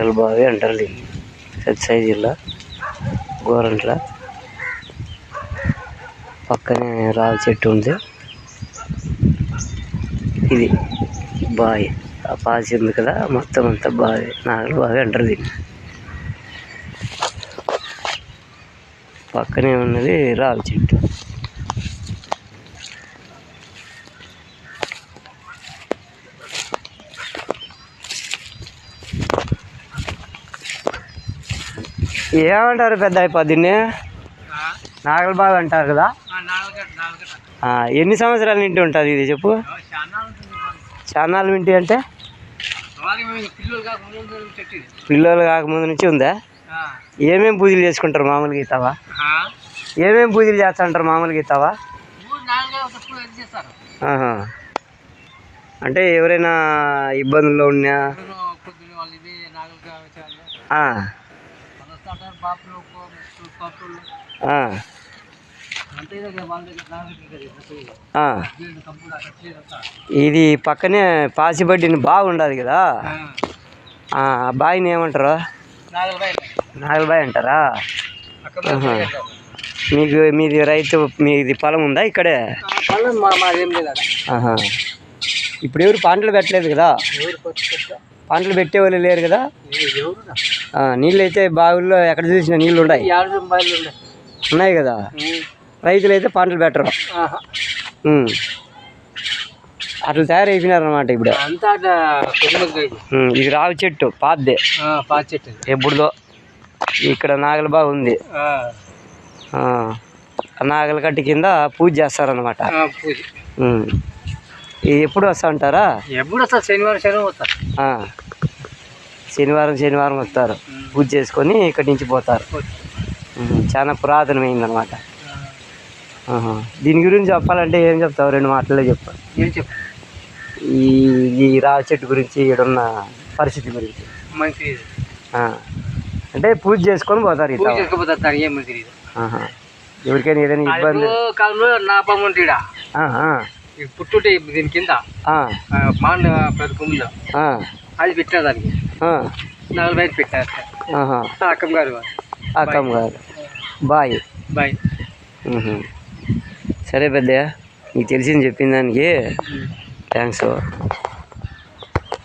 నాగలబావి అంటారు దీన్ని. సత్యసాయి జిల్లా గోరంట్ల. పక్కనే రావి చెట్టు ఉంది. ఇది బావి, ఆ పాచి ఉంది కదా, మొత్తం అంతా బావి, నాగలబావి అంటారు దీన్ని. పక్కనే ఉన్నది రావి చెట్టు. ఏమంటారు పెద్ద అయిపోద్ది? నాగలబావి అంటారు కదా. ఎన్ని సంవత్సరాల నుండి ఉంటుంది ఇది చెప్పు? చాన్నాళ్ళ నుండి అంటే పిల్లలు కాకముందు నుంచి ఉందా? ఏమేమి పూజలు చేసుకుంటారు మామూలుగా ఇస్తావా? ఏమేమి పూజలు చేస్తుంటారు మామూలుగా ఇస్తావా? అంటే ఎవరైనా ఇబ్బందుల్లో ఉన్నా ఇది పక్కనే పాసిబడ్డిని బాగుండదు కదా, ఆ బావిని ఏమంటారు? నాగలబావి అంటారా? మీది రైతు, మీది పొలం ఉందా ఇక్కడే? ఇప్పుడు ఎవరు పంటలు పెట్టలేదు కదా, పంటలు పెట్టేవాళ్ళు లేరు కదా. నీళ్ళు అయితే బావుల్లో ఎక్కడ చూసినా నీళ్ళు ఉన్నాయి కదా. రైతులు అయితే పంటలు పెట్టరు. అట్లా తయారైపోయినారు అనమాట ఇప్పుడు. ఇది రావి చెట్టు పాతదే, ఎప్పుడుదో. ఇక్కడ నాగలబావి ఉంది. నాగలకట్టి కింద పూజ చేస్తారనమాట. ఎప్పుడు వస్తా ఉంటారా? ఎప్పుడు వస్తారు? శనివారం వస్తారు. శనివారం వస్తారు, పూజ చేసుకొని ఇక్కడి నుంచి పోతారు. చాలా పురాతనమైంది అనమాట. దీని గురించి చెప్పాలంటే ఏం చెప్తావు? 2 మాటల్లో చెప్పు. ఈ రావి చెట్టు గురించి, ఇక్కడున్న పరిస్థితి గురించి. మంచిది అంటే పూజ చేసుకొని పోతారు. ఎవరికైనా ఏదైనా ఇబ్బంది కాలంలో నా పాము ఉంటాడా పుట్టుంటే దీని కింద మాండ పెద్ద కుమ్మిలో అది పెట్టారు. దానికి 40 పెట్టారు. అక్కమ్మ గారు బాయ్. సరే పెద్దయ్య, నీకు తెలిసింది చెప్పిన దానికి థ్యాంక్స్.